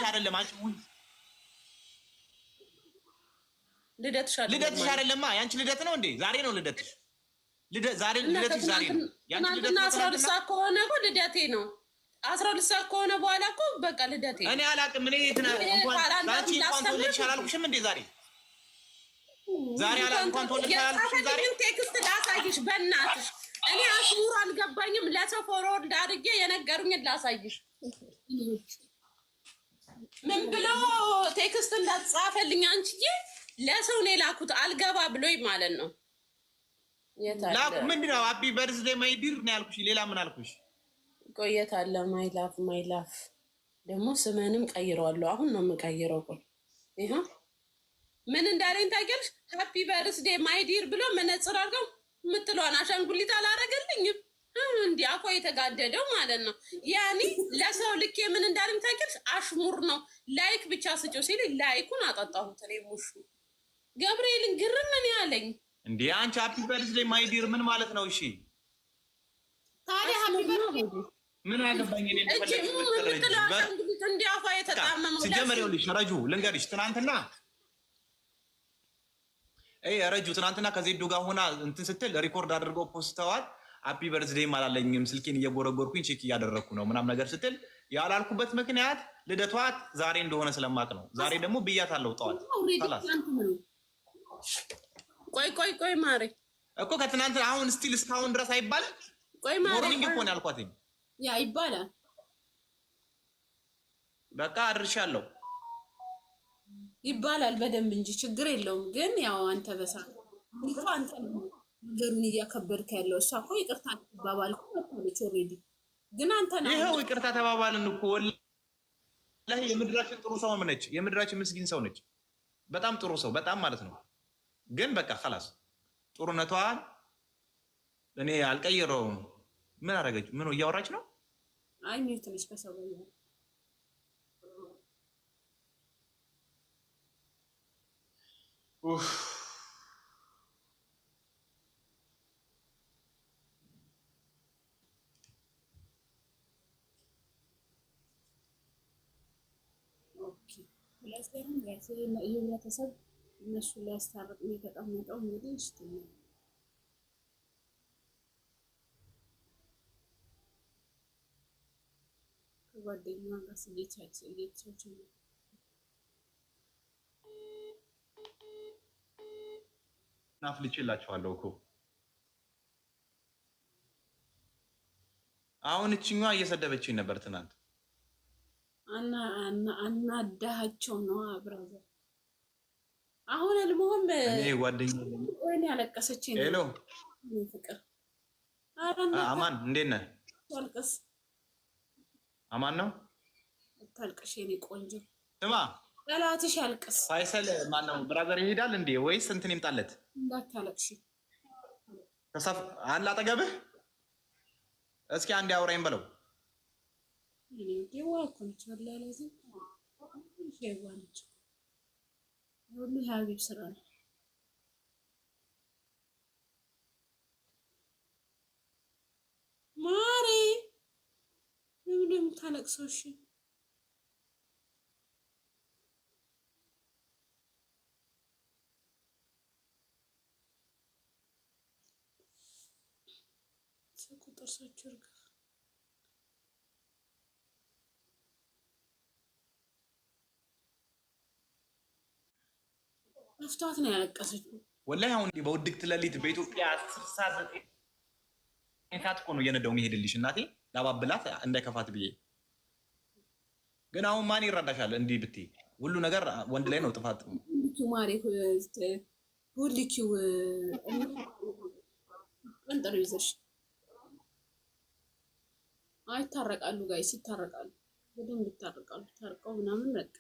አይደለም አንቺ ልደትሽ አይደለማ ያንቺ ልደት ነው እንዴ? ዛሬ ነው ልደትሽ። ዛሬ ልደትሽ ዛሬ ነው። ያንቺ ልደት ነው። 12 ሰዓት ከሆነ እኮ ልደቴ ነው። 12 ሰዓት ከሆነ በኋላ እኮ በቃ ልደቴ። እኔ አላውቅም። እኔ እንኳን አንቺ እንኳን ተወለድሽ አላልኩሽም እንዴ? ዛሬ እንኳን ተወለድሽ አላልኩሽም? ዛሬ ቴክስት ላሳይሽ በእናትሽ። እኔ አሽሙር አልገባኝም። ለሰው ፎርወርድ አድርጌ የነገሩኝን ላሳይሽ። ምን ብሎ ቴክስት እንዳጻፈልኝ አንቺዬ ለሰው ነው የላኩት። አልገባ ብሎኝ ማለት ነው። ላኩ ምንድን ነው? ሃፒ በርዝዴይ ማይ ዲር ነው ያልኩሽ። ሌላ ምን አልኩሽ? ቆየት አለ ማይ ላፍ ደግሞ ስምንም ቀይረዋለሁ። አሁን ነው የምቀይረው። ቆይ ይሄ ምን እንዳለኝ ታውቂያለሽ? ሃፒ በርዝዴይ ማይ ዲር ብሎ መነጽር አድርገው የምትለዋን አሻንጉሊት አላረገልኝም። እንዲህ አፏ የተጋደደው ማለት ነው። ያኔ ለሰው ልኬ ምን እንዳለኝ ታውቂያለሽ? አሽሙር ነው ላይክ ብቻ ስጪው ሲል ላይኩን አጠጣሁት። እኔ ሙሹ ገብርኤልን ግርም ምን ያለኝ እንዴ? አንቺ ሃፒ በርዝዴይ ማይ ዲር ምን ማለት ነው? እሺ ታዲያ ሃፒ በርዝዴይ ምን አገባኝ እኔ እንዲያፋ የተጣመመው ሲጀመር ይኸውልሽ ረጁ ልንገርሽ ትናንትና ከዜዶ ጋር ሆና እንትን ስትል ሪኮርድ አድርገው ፖስተዋል። ሃፒ በርዝዴይ አላለኝም ስልኬን እየጎረጎርኩኝ ቼክ እያደረግኩ ነው ምናምን ነገር ስትል ያላልኩበት ምክንያት ልደቷ ዛሬ እንደሆነ ስለማቅ ነው። ዛሬ ደግሞ ብያታለሁ ጠዋት። ቆይ ማሬ እኮ ከትናንት አሁን ስቲል እስካሁን ድረስ አይባልም። ቆይ ማሬ ሞርኒንግ እኮ ነው ያልኳት። ያ ይባላል። በቃ አድርሻለሁ ይባላል በደንብ እንጂ ችግር የለውም። ግን ያው አንተ አንተ ነገሩን እያከበድክ ያለው እሷ እኮ ይቅርታ ተባባልኩ እኮ ኦልሬዲ። ግን አንተ ነው ይሄው ይቅርታ ተባባልን እኮ ወላሂ። የምድራችን ጥሩ ሰው ነች፣ የምድራችን ምስኪን ሰው ነች። በጣም ጥሩ ሰው በጣም ማለት ነው። ግን በቃ خلاص ጥሩነቷን እኔ አልቀየረውም። ምን አደረገች? ምን እያወራች ነው? አይ ምን ትንሽ ከሰው ጋር ኦኬ ለስተን የህብረተሰብ እነሱ ሊያስታርቅ ነው የተቀመጠው። እንግዲህ እሺ ጓደኛዋ ጋር ስለቻቸው ናፍልጭላችኋለሁ እኮ አሁን እችኛዋ እየሰደበችኝ ነበር ትናንት። አናዳሃቸው ነው ብራዘር። አሁን አልሞም እኔ ጓደኛዬ ወይኔ ያለቀሰችኝ ነው። ሄሎ ፍቅር አማን እንዴት ነህ? አልቀስ አማን ነው። አታልቅሽ የኔ ቆንጆ። ስማ ጠላትሽ ያልቅስ። ፋይሰል ማን ነው? ብራዘር ይሄዳል እንዴ ወይስ እንትን ይምጣለት? እንዳታለቅሽ ተሳፍ አለ አጠገብህ። እስኪ አንዴ አውራኝ በለው። እኔ ደዋ ኮንትሮል ለዚህ ሸዋንች ሁሉ ሀቢብ ስራ ነው። ማሬ ምንም ታለቅሰው? እሺ ቁጥርሳችሁ እርግ መፍታት ነው ያለቀሰችው። ወላሂ አሁን በውድቅት ሌሊት በኢትዮጵያ 10 ሰዓት እኮ ነው እየነዳው የሚሄድልሽ እናቴ ላባብላት እንዳይከፋት ብዬ። ግን አሁን ማን ይረዳሻል? እንዲህ ብትይ ሁሉ ነገር ወንድ ላይ ነው ጥፋት። ማሪ ሁልኪው እንጠሩ ይዘሽ አይታረቃሉ። ጋይስ ይታረቃሉ፣ በደንብ ይታረቃሉ። ታርቀው ምናምን በቃ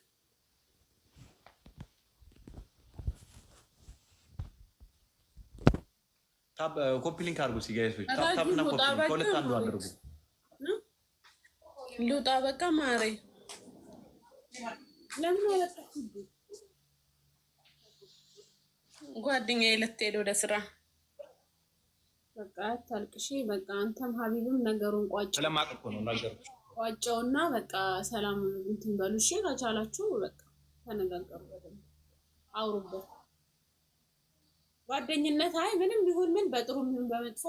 ታብ ኮፒ ሊንክ አድርጉ። ሲጋይሶች ታብ እና ኮፒ ከሁለት አንዱ አድርጉ። ልውጣ በቃ ማሬ። ለምን አላጣችሁ? ጓደኛዬ ልትሄድ ወደ ስራ። በቃ ታልቅሺ። በቃ አንተም ሀቢብም ነገሩን ቋጭ። ስለማቅ እኮ ነው ነገሩ። ቋጨውና በቃ ሰላም እንትን በሉ እሺ። ከቻላችሁ በቃ ተነጋገሩ፣ በደንብ አውሩበት። ጓደኝነት አይ ምንም ቢሆን ምን በጥሩም ይሁን በመጥፎ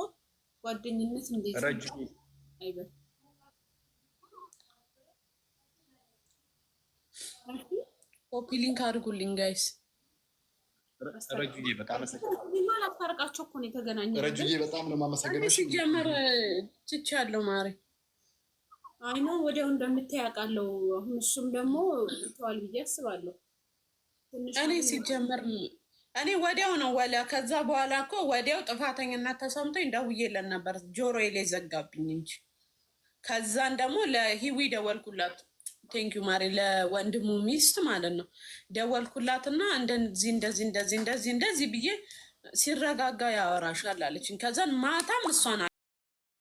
ጓደኝነት እንዴት አይበል። ኮፒ ሊንክ አድርጉልኝ ጋይስ። ረጁዬ በጣም አላስታርቃቸው እኮ ነው የተገናኘው። ረጁዬ በጣም ነው የማመሰግነው። ሲጀመር ትቻለሁ ማሪ። አይ ነው ወዲያው እንደምታይ አውቃለሁ። አሁን እሱም ደግሞ ተዋል ብዬ አስባለሁ። እኔ ሲጀመር እኔ ወዲያው ነው ወላ ከዛ በኋላ እኮ ወዲያው ጥፋተኝነት ተሰምቶኝ ደውዬለን ነበር፣ ጆሮዬ ላይ ዘጋብኝ እንጂ። ከዛን ደግሞ ለሂዊ ደወልኩላት። ቴንኪዩ ማሪ፣ ለወንድሙ ሚስት ማለት ነው። ደወልኩላትና እንደዚህ ብዬ ሲረጋጋ ያወራሻል አለችኝ። ከዛን ማታም እሷን